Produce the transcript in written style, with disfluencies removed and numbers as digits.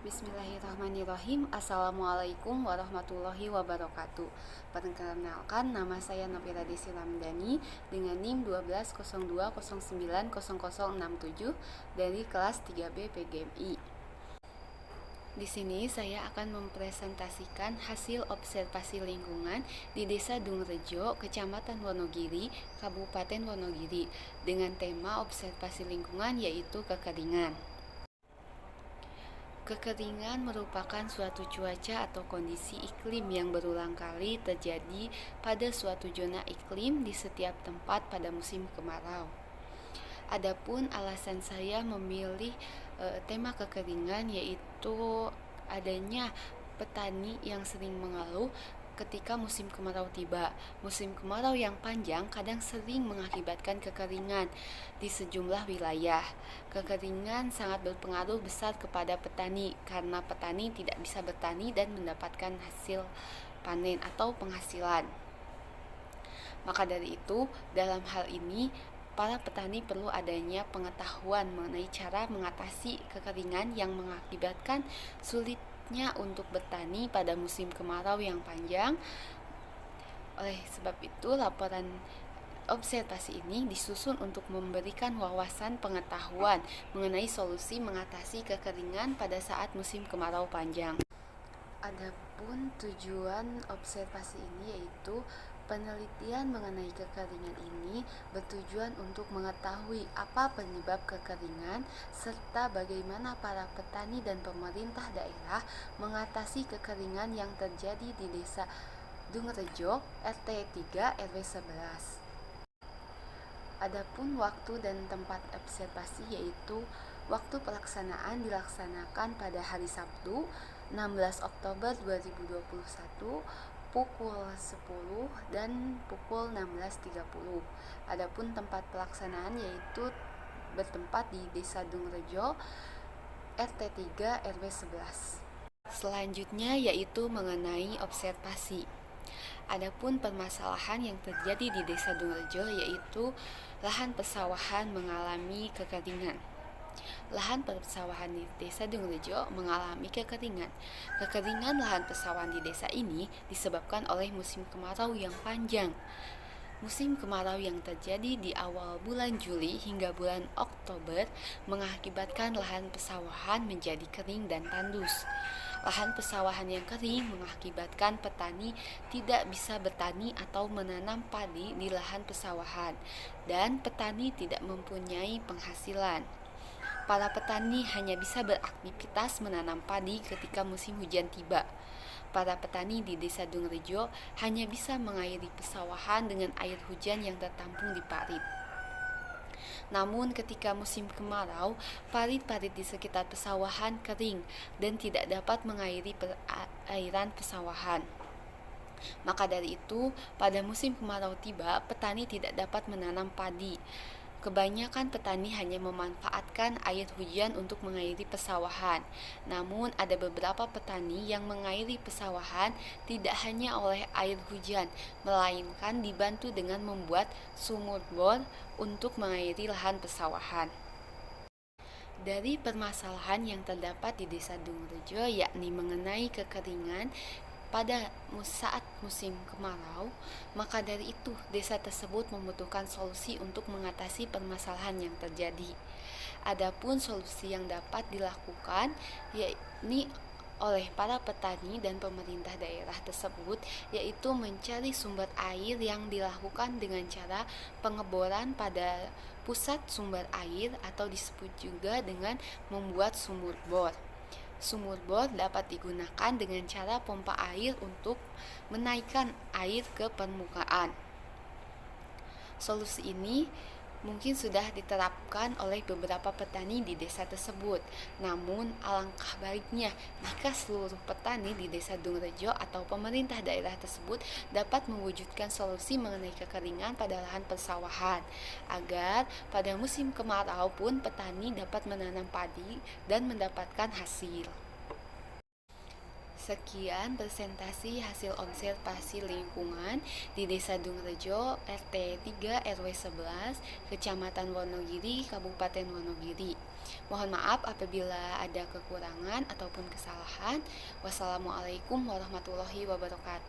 Bismillahirrahmanirrahim. Assalamualaikum warahmatullahi wabarakatuh. Perkenalkan, nama saya Novira Desi Ramdhani dengan NIM 1202090067 dari kelas 3B PGMI. Di sini saya akan mempresentasikan hasil observasi lingkungan di Desa Dungrejo, Kecamatan Wonogiri, Kabupaten Wonogiri dengan tema observasi lingkungan yaitu kekeringan. Kekeringan merupakan suatu cuaca atau kondisi iklim yang berulang kali terjadi pada suatu zona iklim di setiap tempat pada musim kemarau. Adapun alasan saya memilih tema kekeringan yaitu adanya petani yang sering mengeluh ketika musim kemarau tiba. Musim kemarau yang panjang kadang sering mengakibatkan kekeringan di sejumlah wilayah. Kekeringan sangat berpengaruh besar kepada petani karena petani tidak bisa bertani dan mendapatkan hasil panen atau penghasilan. Maka dari itu, dalam hal ini para petani perlu adanya pengetahuan mengenai cara mengatasi kekeringan yang mengakibatkan sulitnya untuk bertani pada musim kemarau yang panjang. Oleh sebab itu, laporan observasi ini disusun untuk memberikan wawasan pengetahuan mengenai solusi mengatasi kekeringan pada saat musim kemarau panjang. Adapun tujuan observasi ini yaitu penelitian mengenai kekeringan ini bertujuan untuk mengetahui apa penyebab kekeringan serta bagaimana para petani dan pemerintah daerah mengatasi kekeringan yang terjadi di Desa Dungrejo, RT 3 RW 11. Adapun waktu dan tempat observasi yaitu waktu pelaksanaan dilaksanakan pada hari Sabtu 16 Oktober 2021 pukul 10 dan pukul 16.30. Adapun tempat pelaksanaan yaitu bertempat di Desa Dungrejo, RT 3 RW 11. Selanjutnya yaitu mengenai observasi. Adapun permasalahan yang terjadi di Desa Dungrejo yaitu lahan persawahan mengalami kekeringan. Lahan persawahan di Desa Dungrejo mengalami kekeringan. Kekeringan lahan persawahan di desa ini disebabkan oleh musim kemarau yang panjang. Musim kemarau yang terjadi di awal bulan Juli hingga bulan Oktober mengakibatkan lahan persawahan menjadi kering dan tandus. Lahan persawahan yang kering mengakibatkan petani tidak bisa bertani atau menanam padi di lahan persawahan, dan petani tidak mempunyai penghasilan. Para petani hanya bisa beraktivitas menanam padi ketika musim hujan tiba. Para petani di Desa Dungrejo hanya bisa mengairi persawahan dengan air hujan yang tertampung di parit. Namun ketika musim kemarau, parit-parit di sekitar persawahan kering dan tidak dapat mengairi perairan persawahan. Maka dari itu, pada musim kemarau tiba, petani tidak dapat menanam padi. Kebanyakan petani hanya memanfaatkan air hujan untuk mengairi persawahan. Namun ada beberapa petani yang mengairi persawahan tidak hanya oleh air hujan, melainkan dibantu dengan membuat sumur bor untuk mengairi lahan persawahan. Dari permasalahan yang terdapat di Desa Dungrejo yakni mengenai kekeringan pada saat musim kemarau, maka dari itu desa tersebut membutuhkan solusi untuk mengatasi permasalahan yang terjadi. Adapun solusi yang dapat dilakukan yakni oleh para petani dan pemerintah daerah tersebut yaitu mencari sumber air yang dilakukan dengan cara pengeboran pada pusat sumber air atau disebut juga dengan membuat sumur bor. Sumur bor dapat digunakan dengan cara pompa air untuk menaikkan air ke permukaan. Solusi ini mungkin sudah diterapkan oleh beberapa petani di desa tersebut. Namun alangkah baiknya jika seluruh petani di Desa Dungrejo atau pemerintah daerah tersebut dapat mewujudkan solusi mengenai kekeringan pada lahan persawahan, agar pada musim kemarau pun petani dapat menanam padi dan mendapatkan hasil. Sekian presentasi hasil observasi lingkungan di Desa Dungrejo, RT 3 RW 11, Kecamatan Wonogiri, Kabupaten Wonogiri. Mohon maaf apabila ada kekurangan ataupun kesalahan. Wassalamualaikum warahmatullahi wabarakatuh.